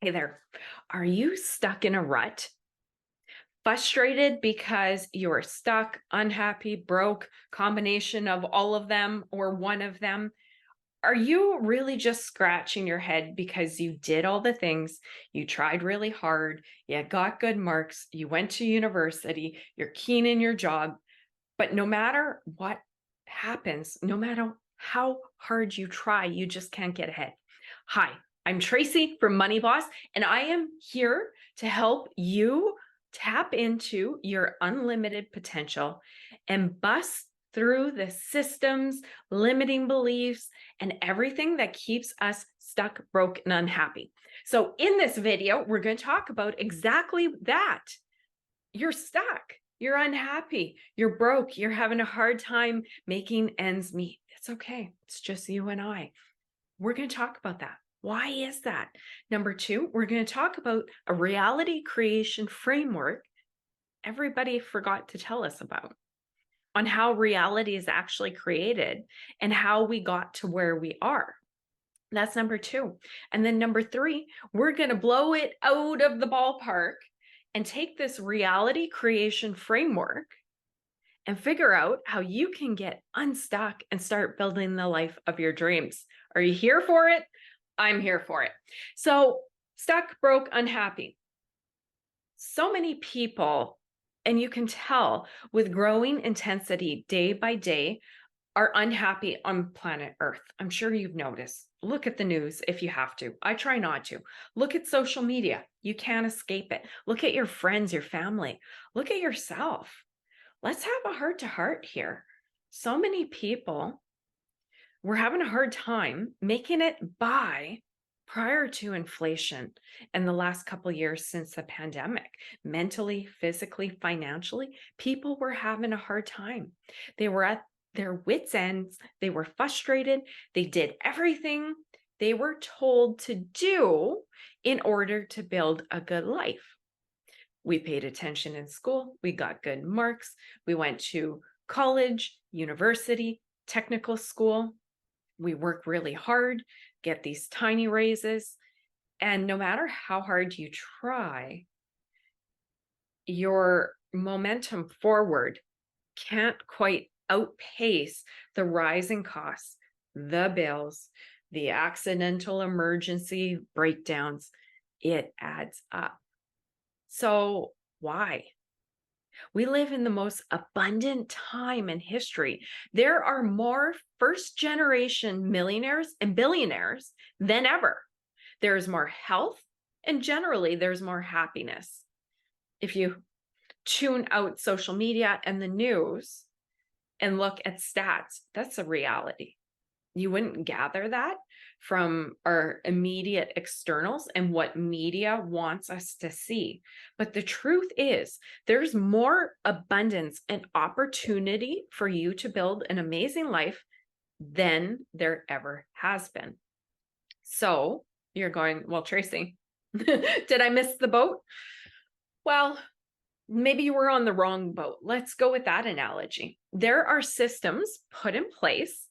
Hey there. Are you stuck in a rut? Frustrated because you're stuck, unhappy, broke, combination of all of them or one of them? Are you really just scratching your head because you did all the things, you tried really hard, you got good marks, you went to university, you're keen in your job, but no matter what happens, no matter how hard you try, you just can't get ahead? Hi, I'm Tracy from Money Boss, and I am here to help you tap into your unlimited potential and bust through the systems, limiting beliefs, and everything that keeps us stuck, broke, and unhappy. So, in this video, we're going to talk about exactly that. You're stuck. You're unhappy. You're broke. You're having a hard time making ends meet. It's okay. It's just you and I. We're going to talk about that. Why is that? Number two, we're going to talk about a reality creation framework everybody forgot to tell us about on how reality is actually created and how we got to where we are. That's number two. And then number three, we're going to blow it out of the ballpark and take this reality creation framework and figure out how you can get unstuck and start building the life of your dreams. Are you here for it? I'm here for it. So, stuck, broke, unhappy. So many people, and you can tell with growing intensity day by day, are unhappy on planet Earth. I'm sure you've noticed. Look at the news if you have to. I try not to. Look at social media. You can't escape it. Look at your friends, your family. Look at yourself. Let's have a heart to heart here. So many people were having a hard time making it by prior to inflation and the last couple years since the pandemic. Mentally, physically, financially, people were having a hard time. They were at their wits' ends. They were frustrated. They did everything they were told to do in order to build a good life. We paid attention in school. We got good marks. We went to college, university, technical school. We work really hard, get these tiny raises. And no matter how hard you try, your momentum forward can't quite outpace the rising costs, the bills, the accidental emergency breakdowns. It adds up. So, why? We live in the most abundant time in history. There are more first generation millionaires and billionaires than ever. There is more health, and generally, there's more happiness. If you tune out social media and the news and look at stats, that's a reality. You wouldn't gather that from our immediate externals and what media wants us to see. But the truth is, there's more abundance and opportunity for you to build an amazing life than there ever has been. So you're going, well, Tracy, did I miss the boat? Well, maybe you were on the wrong boat. Let's go with that analogy. There are systems put in place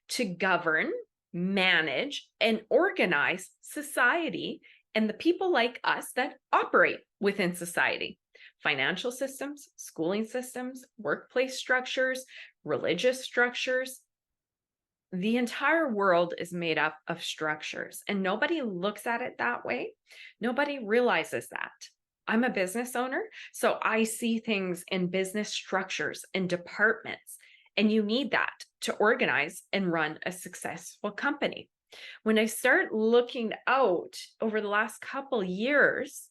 to govern, manage, and organize society and the people like us that operate within society. Financial systems, schooling systems, workplace structures, religious structures. The entire world is made up of structures, and nobody looks at it that way. Nobody realizes that. I'm a business owner, so I see things in business structures and departments, and you need that to organize and run a successful company. When I start looking out over the last couple years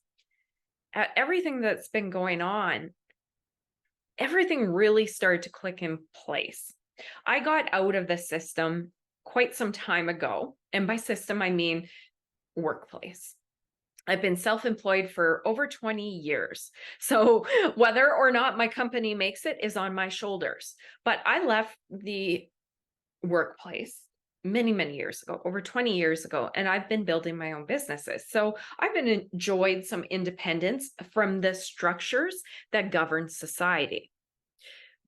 at everything that's been going on, everything really started to click in place. I got out of the system quite some time ago, and by system, I mean workplace. I've been self-employed for over 20 years. So whether or not my company makes it is on my shoulders. But I left the workplace many, many years ago, over 20 years ago, and I've been building my own businesses. So I've been enjoyed some independence from the structures that govern society.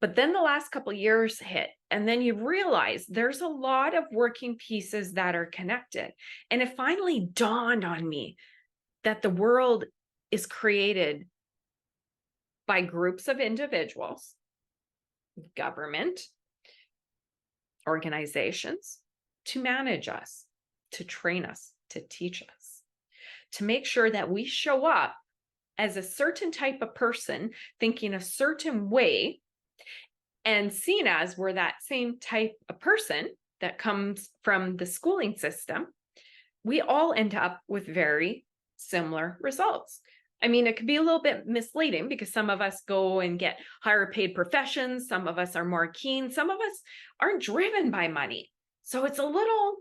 But then the last couple years hit, and then you realize there's a lot of working pieces that are connected. And it finally dawned on me, that the world is created by groups of individuals, government, organizations, to manage us, to train us, to teach us, to make sure that we show up as a certain type of person, thinking a certain way, and seen as we're that same type of person that comes from the schooling system. We all end up with very similar results. I mean, it could be a little bit misleading because some of us go and get higher paid professions. Some of us are more keen. Some of us aren't driven by money. So it's a little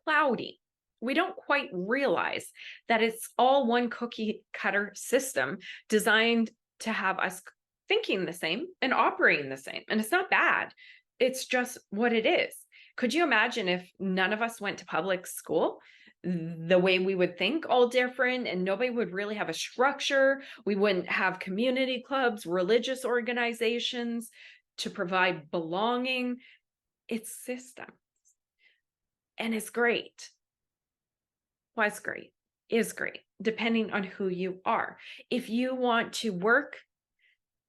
cloudy. We don't quite realize that it's all one cookie cutter system designed to have us thinking the same and operating the same. And it's not bad. It's just what it is. Could you imagine if none of us went to public school? The way we would think all different, and nobody would really have a structure. We wouldn't have community clubs, religious organizations to provide belonging. It's systems. And it's great. Was great, is great, depending on who you are. If you want to work,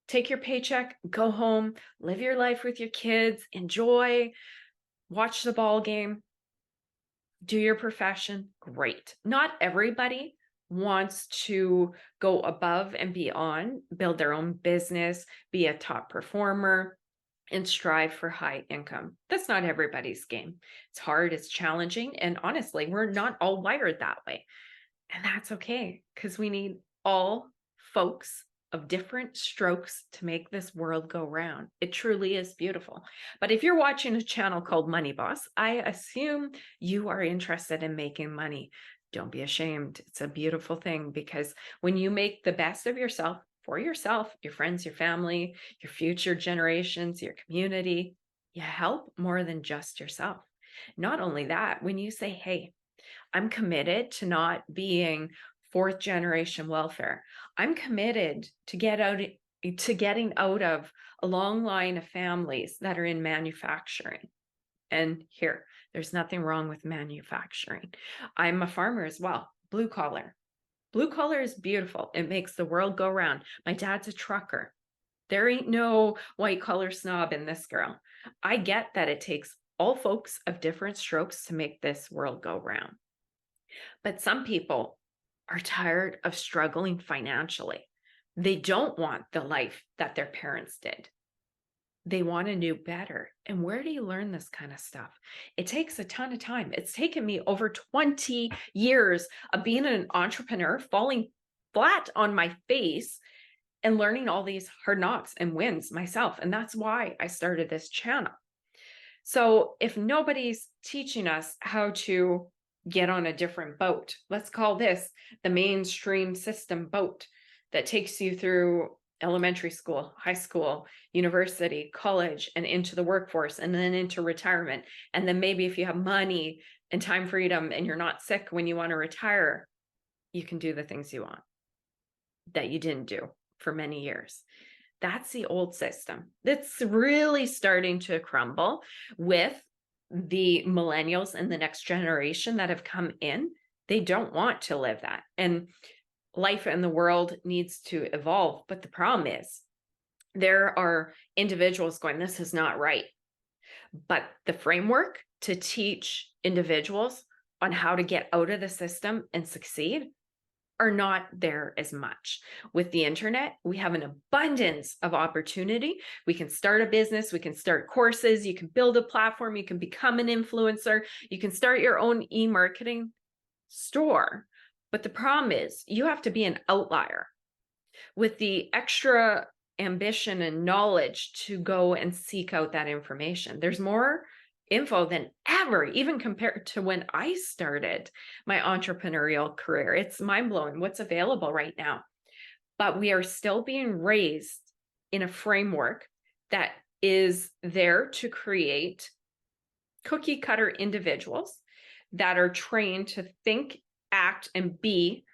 take your paycheck, go home, live your life with your kids, enjoy, watch the ball game, do your profession, great. Not everybody wants to go above and beyond, build their own business, be a top performer, and strive for high income. That's not everybody's game. It's hard, it's challenging, and honestly, we're not all wired that way. And that's okay, because we need all folks of different strokes to make this world go round. It truly is beautiful. But if you're watching a channel called Money Boss, I assume you are interested in making money. Don't be ashamed. It's a beautiful thing, because when you make the best of yourself, for yourself, your friends, your family, your future generations, your community, you help more than just yourself. Not only that, when you say, hey, I'm committed to not being fourth generation welfare. I'm committed to getting out of a long line of families that are in manufacturing. And here, there's nothing wrong with manufacturing. I'm a farmer as well, blue collar. Blue collar is beautiful. It makes the world go round. My dad's a trucker. There ain't no white collar snob in this girl. I get that it takes all folks of different strokes to make this world go round. But some people are tired of struggling financially. They don't want the life that their parents did. They want to do better. And where do you learn this kind of stuff? It takes a ton of time. It's taken me over 20 years of being an entrepreneur, falling flat on my face and learning all these hard knocks and wins myself. And that's why I started this channel. So if nobody's teaching us how to get on a different boat, let's call this the mainstream system boat that takes you through elementary school, high school, university, college, and into the workforce, and then into retirement. And then maybe if you have money and time freedom and you're not sick when you want to retire, you can do the things you want that you didn't do for many years. That's the old system. That's really starting to crumble with the millennials and the next generation that have come in. They don't want to live that. And life in the world needs to evolve. But the problem is there are individuals going, this is not right. But the framework to teach individuals on how to get out of the system and succeed are not there as much. With the internet, we have an abundance of opportunity. We can start a business, we can start courses, you can build a platform, you can become an influencer, you can start your own e-marketing store. But the problem is you have to be an outlier with the extra ambition and knowledge to go and seek out that information. There's more info than ever, even compared to when I started my entrepreneurial career. It's mind-blowing what's available right now. But we are still being raised in a framework that is there to create cookie cutter individuals that are trained to think, act, and be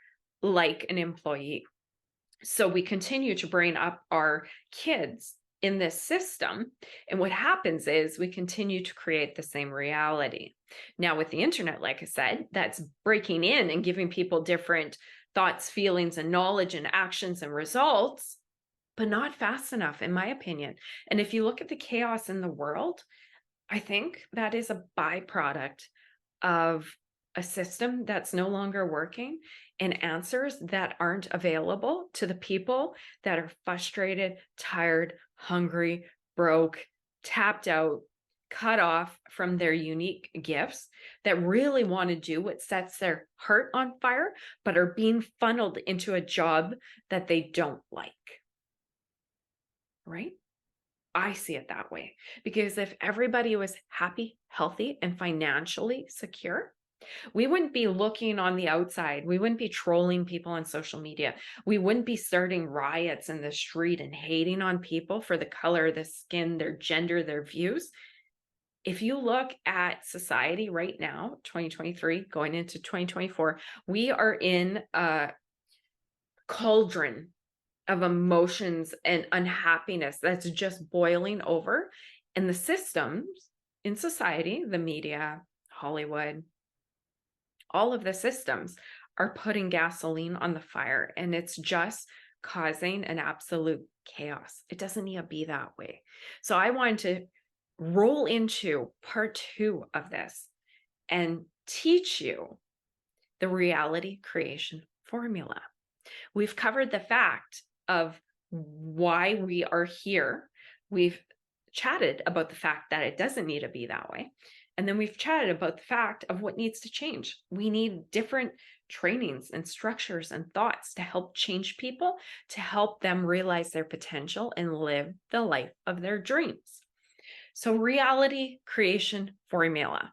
like an employee. So we continue to bring up our kids in this system. And what happens is we continue to create the same reality. Now, with the internet, like I said, that's breaking in and giving people different thoughts, feelings, and knowledge and actions and results, but not fast enough, in my opinion. And if you look at the chaos in the world, I think that is a byproduct of a system that's no longer working and answers that aren't available to the people that are frustrated, tired, hungry, broke, tapped out, cut off from their unique gifts, that really want to do what sets their heart on fire, but are being funneled into a job that they don't like. Right? I see it that way, because if everybody was happy, healthy, and financially secure, we wouldn't be looking on the outside. We wouldn't be trolling people on social media. We wouldn't be starting riots in the street and hating on people for the color of the skin, their gender, their views. If you look at society right now, 2023, going into 2024, we are in a cauldron of emotions and unhappiness that's just boiling over. And the systems in society, the media, Hollywood, all of the systems are putting gasoline on the fire, and it's just causing an absolute chaos. It doesn't need to be that way. So I wanted to roll into part 2 of this and teach you the reality creation formula. We've covered the fact of why we are here. We've chatted about the fact that it doesn't need to be that way. And then we've chatted about the fact of what needs to change. We need different trainings and structures and thoughts to help change people, to help them realize their potential and live the life of their dreams. So, reality creation formula.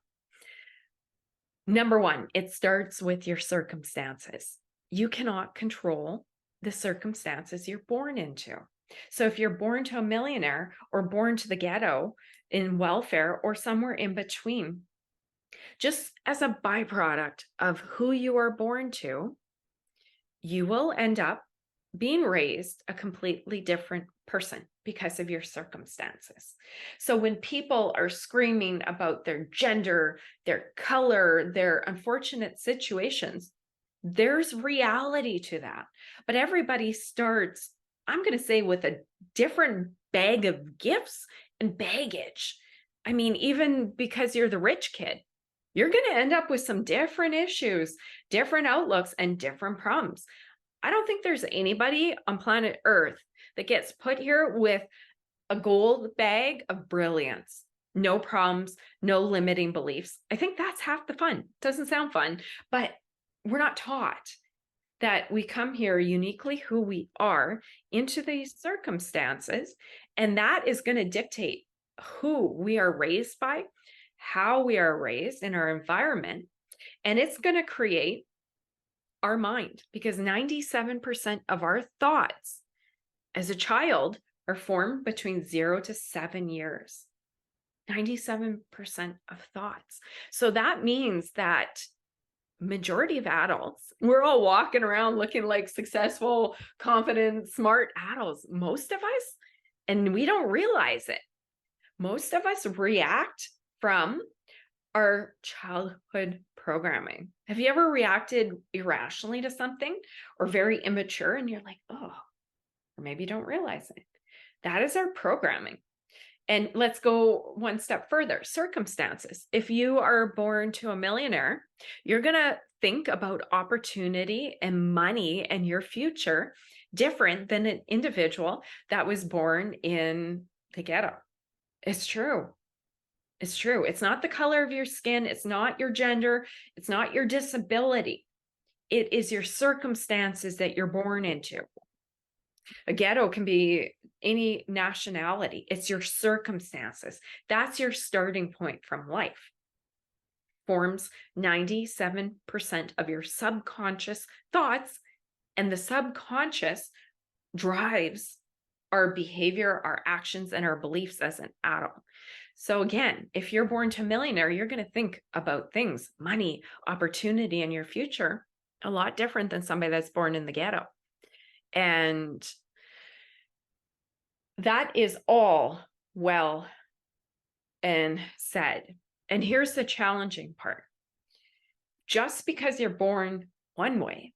Number 1, it starts with your circumstances. You cannot control the circumstances you're born into. So if you're born to a millionaire or born to the ghetto in welfare or somewhere in between, just as a byproduct of who you are born to, you will end up being raised a completely different person because of your circumstances. So when people are screaming about their gender, their color, their unfortunate situations, there's reality to that. But everybody starts, I'm going to say, with a different bag of gifts and baggage. I mean, even because you're the rich kid, you're going to end up with some different issues, different outlooks, and different problems. I don't think there's anybody on planet Earth that gets put here with a gold bag of brilliance. No problems, no limiting beliefs. I think that's half the fun. Doesn't sound fun, but we're not taught that we come here uniquely who we are into these circumstances, and that is going to dictate who we are raised by, how we are raised in our environment, and it's going to create our mind, because 97% of our thoughts as a child are formed between 0 to 7 years. 97% of thoughts. So that means that majority of adults, we're all walking around looking like successful, confident, smart adults, most of us, and we don't realize it. Most of us react from our childhood programming. Have you ever reacted irrationally to something or very immature and you're like, oh, or maybe you don't realize it? That is our programming. And let's go one step further. Circumstances. If you are born to a millionaire, you're going to think about opportunity and money and your future different than an individual that was born in the ghetto. It's true. It's true. It's not the color of your skin. It's not your gender. It's not your disability. It is your circumstances that you're born into. A ghetto can be any nationality. It's your circumstances. That's your starting point from life. Forms 97% of your subconscious thoughts, and the subconscious drives our behavior, our actions, and our beliefs as an adult. So again, if you're born to a millionaire, you're going to think about things, money, opportunity, and your future a lot different than somebody that's born in the ghetto. And That is all well and said. And here's the challenging part. Just because you're born one way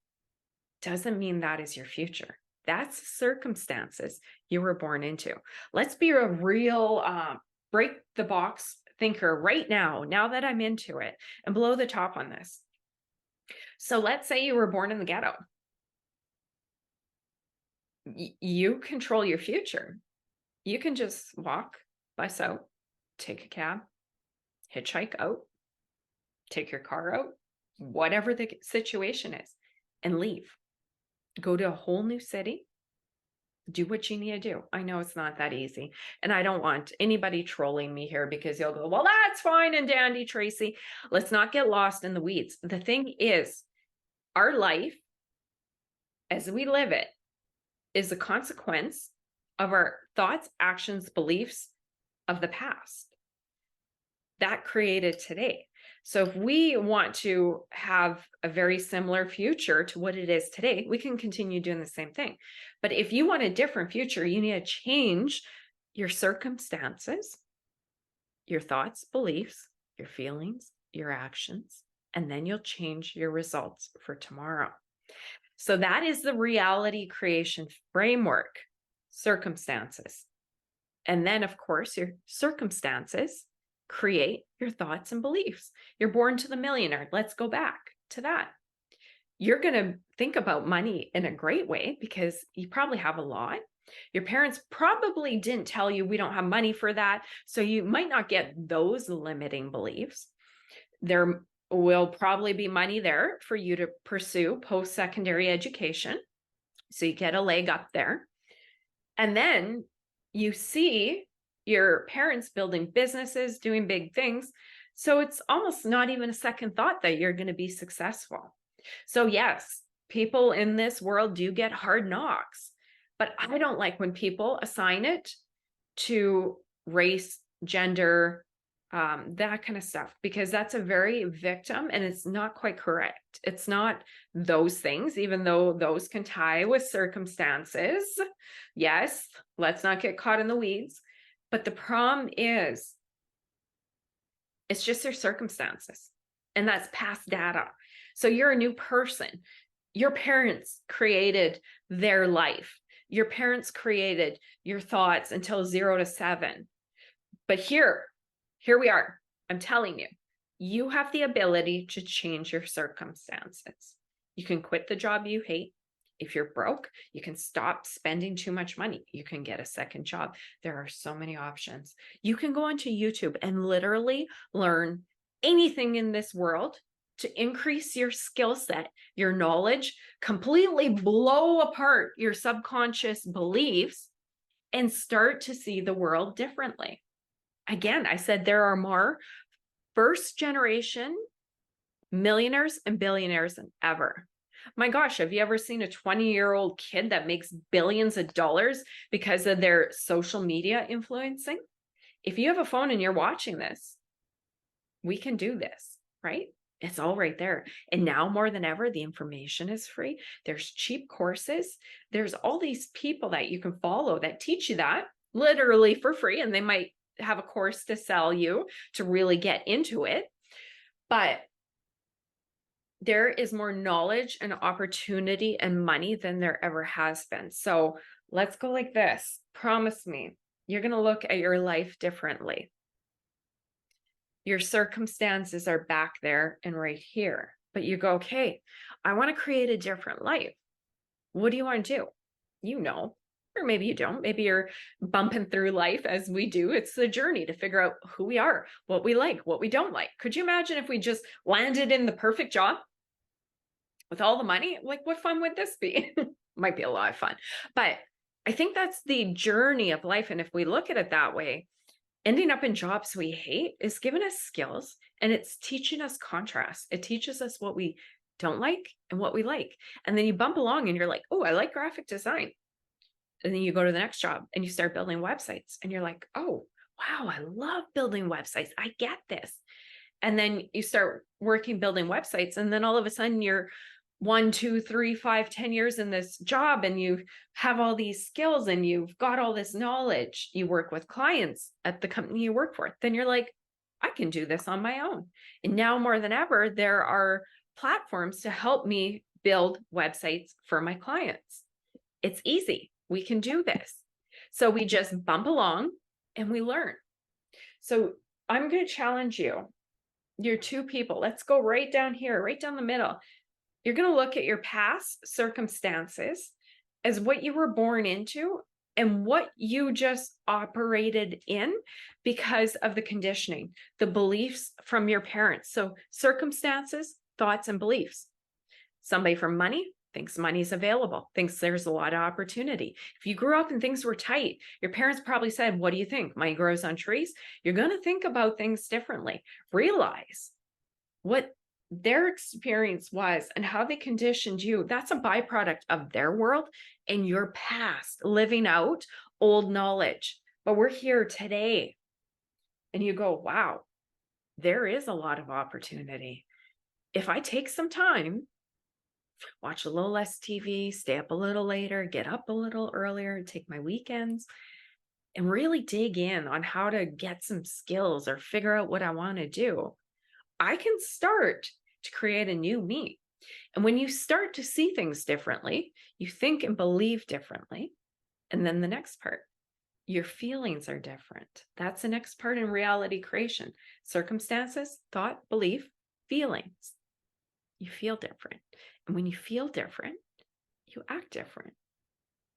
doesn't mean that is your future. That's circumstances you were born into. Let's be a real break the box thinker right now that I'm into it, and blow the top on this. So let's say you were born in the ghetto. You control your future. You can just walk, bus out, take a cab, hitchhike out, take your car out, whatever the situation is, and leave. Go to a whole new city. Do what you need to do. I know it's not that easy. And I don't want anybody trolling me here, because you'll go, well, that's fine and dandy, Tracy. Let's not get lost in the weeds. The thing is, our life, as we live it, is a consequence of our thoughts, actions, beliefs of the past that created today. So if we want to have a very similar future to what it is today, we can continue doing the same thing. But if you want a different future, you need to change your circumstances, your thoughts, beliefs, your feelings, your actions, and then you'll change your results for tomorrow. So that is the reality creation framework, circumstances. And then, of course, your circumstances create your thoughts and beliefs. You're born to the millionaire. Let's go back to that. You're going to think about money in a great way because you probably have a lot. Your parents probably didn't tell you we don't have money for that. So you might not get those limiting beliefs. There will probably be money there for you to pursue post-secondary education. So you get a leg up there. And then you see your parents building businesses, doing big things. So it's almost not even a second thought that you're going to be successful. So yes, people in this world do get hard knocks, but I don't like when people assign it to race, gender, that kind of stuff, because that's a very victim and it's not quite correct. It's not those things, even though those can tie with circumstances. Yes, let's not get caught in the weeds. But the problem is, it's just their circumstances, and that's past data. So you're a new person. Your parents created their life. Your parents created your thoughts until 0 to 7. But here we are. I'm telling you, you have the ability to change your circumstances. You can quit the job you hate. If you're broke, you can stop spending too much money. You can get a second job. There are so many options. You can go onto YouTube and literally learn anything in this world to increase your skill set, your knowledge, completely blow apart your subconscious beliefs, and start to see the world differently. Again, I said there are more first generation millionaires and billionaires than ever. My gosh, have you ever seen a 20-year-old kid that makes billions of dollars because of their social media influencing? If you have a phone and you're watching this, we can do this, right? It's all right there. And now more than ever, the information is free. There's cheap courses. There's all these people that you can follow that teach you that literally for free. And they might have a course to sell you to really get into it. But there is more knowledge and opportunity and money than there ever has been. So let's go like this. Promise me, you're going to look at your life differently. Your circumstances are back there and right here, but you go, okay, I want to create a different life. What do you want to do? You know, or maybe you don't. Maybe you're bumping through life as we do. It's the journey to figure out who we are, what we like, what we don't like. Could you imagine if we just landed in the perfect job with all the money? Like, what fun would this be? Might be a lot of fun. But I think that's the journey of life. And if we look at it that way, ending up in jobs we hate is giving us skills, and it's teaching us contrast. It teaches us what we don't like and what we like. And then you bump along and you're like, oh, I like graphic design. And then you go to the next job and you start building websites and you're like, oh, wow, I love building websites. I get this. And then you start working, building websites. And then all of a sudden you're 1, 2, 3, 5, 10 years in this job and you have all these skills and you've got all this knowledge, you work with clients at the company you work for, then you're like, I can do this on my own. And now more than ever, there are platforms to help me build websites for my clients. It's easy. We can do this. So we just bump along and we learn. So I'm going to challenge you. You're two people. Let's go right down here, right down the middle. You're going to look at your past circumstances as what you were born into and what you just operated in because of the conditioning, the beliefs from your parents. So circumstances, thoughts, and beliefs. Somebody from money thinks money's available, thinks there's a lot of opportunity. If you grew up and things were tight, your parents probably said, what do you think? Money grows on trees? You're going to think about things differently. Realize what their experience was and how they conditioned you. That's a byproduct of their world and your past, living out old knowledge. But we're here today. And you go, wow, there is a lot of opportunity. If I take some time, watch a little less TV, stay up a little later, get up a little earlier, take my weekends, and really dig in on how to get some skills or figure out what I want to do, I can start to create a new me. And when you start to see things differently, you think and believe differently. And then the next part, your feelings are different. That's the next part in reality creation. Circumstances, thought, belief, feelings. You feel different. And when you feel different, you act different.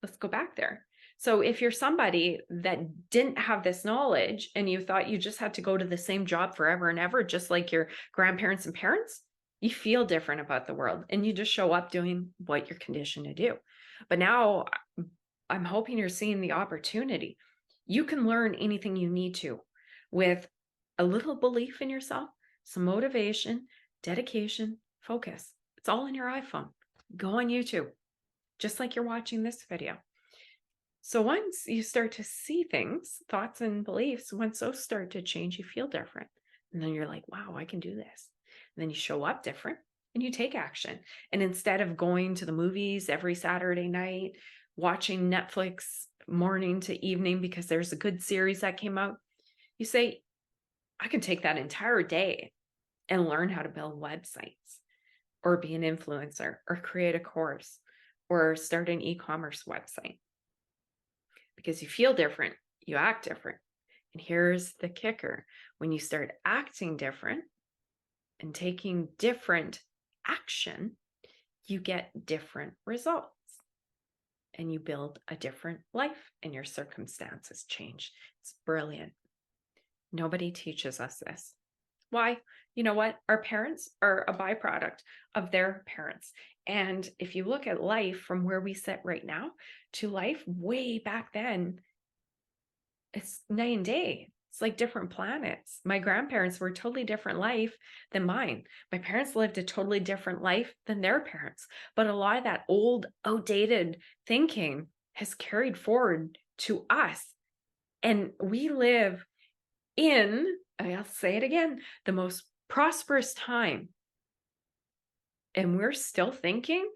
Let's go back there. So if you're somebody that didn't have this knowledge and you thought you just had to go to the same job forever and ever, just like your grandparents and parents, you feel different about the world and you just show up doing what you're conditioned to do. But now I'm hoping you're seeing the opportunity. You can learn anything you need to with a little belief in yourself, some motivation, dedication, focus. It's all in your iPhone. Go on YouTube, just like you're watching this video. So once you start to see things, thoughts and beliefs, once those start to change, you feel different. And then you're like, wow, I can do this. And then you show up different and you take action. And instead of going to the movies every Saturday night, watching Netflix morning to evening because there's a good series that came out, you say, I can take that entire day and learn how to build websites or be an influencer or create a course or start an e-commerce website. Because you feel different, you act different. And here's the kicker. When you start acting different and taking different action, you get different results. And you build a different life and your circumstances change. It's brilliant. Nobody teaches us this. Why? You know what? Our parents are a byproduct of their parents. And if you look at life from where we sit right now to life way back then, it's night and day. It's like different planets. My grandparents were a totally different life than mine. My parents lived a totally different life than their parents. But a lot of that old, outdated thinking has carried forward to us. And we live in, I'll say it again, the most prosperous time. And we're still thinking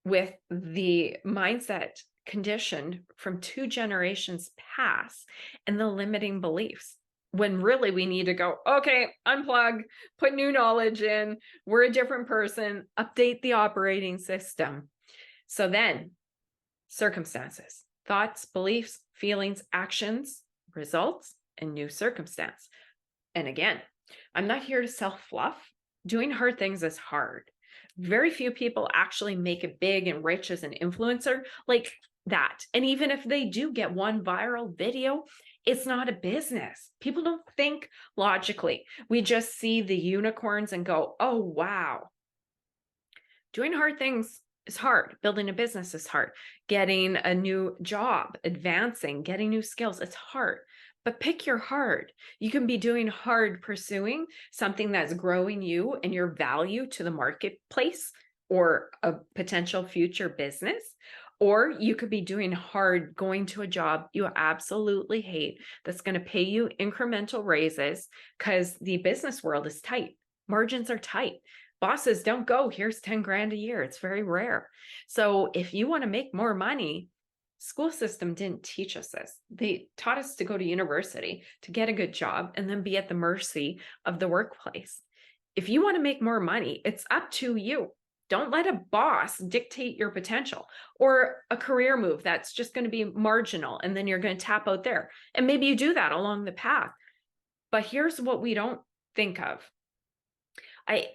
with the mindset conditioned from 2 generations past and the limiting beliefs, when really we need to go, okay, unplug, put new knowledge in, we're a different person, update the operating system. So then circumstances, thoughts, beliefs, feelings, actions, results, and new circumstance. And again, I'm not here to sell fluff. Doing hard things is hard. Very few people actually make it big and rich as an influencer like that. And even if they do get one viral video, it's not a business. People don't think logically. We just see the unicorns and go, oh, wow. Doing hard things is hard. Building a business is hard. Getting a new job, advancing, getting new skills, it's hard. But pick your hard. You can be doing hard pursuing something that's growing you and your value to the marketplace or a potential future business. Or you could be doing hard going to a job you absolutely hate that's going to pay you incremental raises because the business world is tight. Margins are tight. Bosses don't go, here's 10 grand a year. It's very rare. So if you want to make more money, school system didn't teach us this. They taught us to go to university, to get a good job, and then be at the mercy of the workplace. If you want to make more money, it's up to you. Don't let a boss dictate your potential, or a career move that's just going to be marginal and then you're going to tap out there. And maybe you do that along the path. But here's what we don't think of. I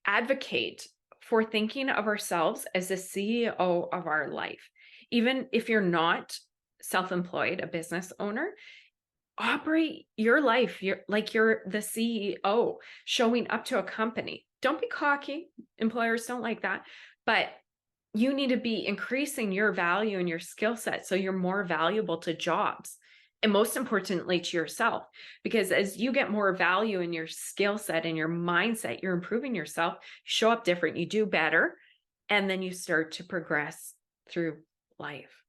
advocate for thinking of ourselves as the CEO of our life. Even if you're not self-employed, a business owner, operate your life like you're the CEO showing up to a company. Don't be cocky. Employers don't like that. But you need to be increasing your value and your skill set so you're more valuable to jobs. And most importantly, to yourself, because as you get more value in your skill set and your mindset, you're improving yourself, you show up different, you do better, and then you start to progress through life.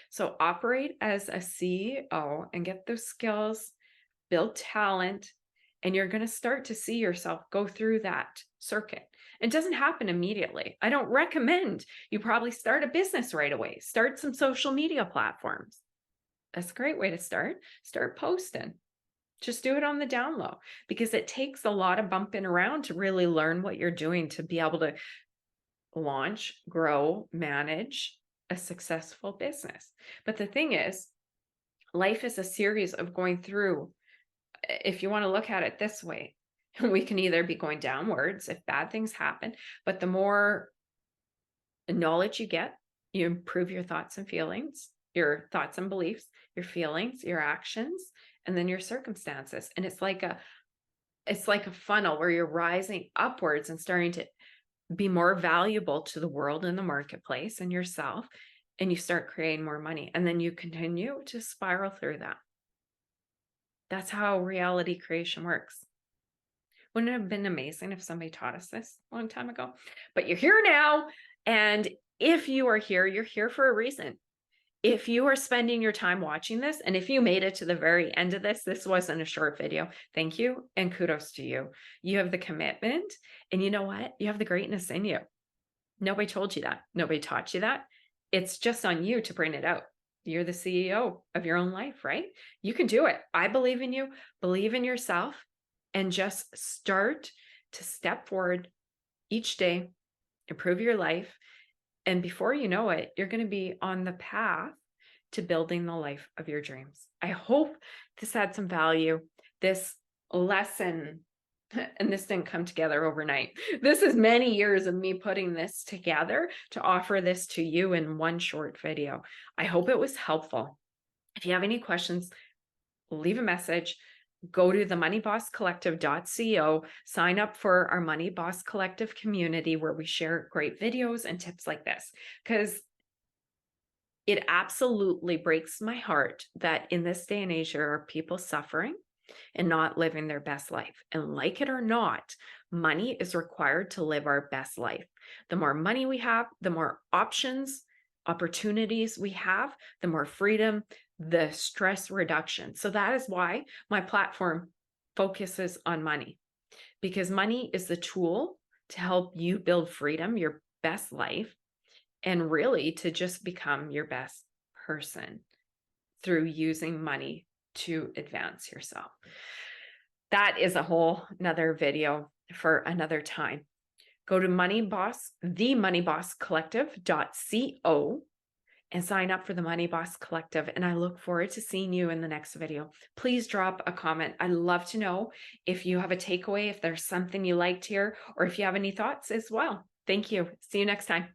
So operate as a CEO and get those skills, build talent, and you're going to start to see yourself go through that circuit. It doesn't happen immediately. I don't recommend you probably start a business right away. Start some social media platforms. That's a great way to start. Start posting. Just do it on the down low, because it takes a lot of bumping around to really learn what you're doing to be able to launch, grow, manage a successful business. But the thing is, life is a series of going through. If you want to look at it this way, we can either be going downwards if bad things happen, but the more knowledge you get, you improve your thoughts and feelings, your thoughts and beliefs, your feelings, your actions, and then your circumstances. And it's like a funnel where you're rising upwards and starting to be more valuable to the world and the marketplace and yourself, and you start creating more money, and then you continue to spiral through that. That's how reality creation works. Wouldn't it have been amazing if somebody taught us this a long time ago? But you're here now, and if you are here, you're here for a reason. If you are spending your time watching this, and if you made it to the very end of this, this wasn't a short video. Thank you, and kudos to you. You have the commitment, and you know what? You have the greatness in you. Nobody told you that. Nobody taught you that. It's just on you to bring it out. You're the CEO of your own life, right? You can do it. I believe in you. Believe in yourself, and just start to step forward each day, improve your life. And before you know it, you're going to be on the path to building the life of your dreams. I hope this had some value. This lesson, and this didn't come together overnight. This is many years of me putting this together to offer this to you in one short video. I hope it was helpful. If you have any questions, leave a message. Go to themoneybosscollective.co, sign up for our Money Boss Collective community where we share great videos and tips like this, because it absolutely breaks my heart that in this day and age, there are people suffering and not living their best life. And like it or not, money is required to live our best life. The more money we have, the more options, opportunities we have, the more freedom, the stress reduction. So that is why my platform focuses on money, because money is the tool to help you build freedom, your best life, and really to just become your best person through using money to advance yourself. That is a whole nother video for another time. Go to themoneybosscollective.co and sign up for the Money Boss Collective. And I look forward to seeing you in the next video. Please drop a comment. I'd love to know if you have a takeaway, if there's something you liked here, or if you have any thoughts as well. Thank you. See you next time.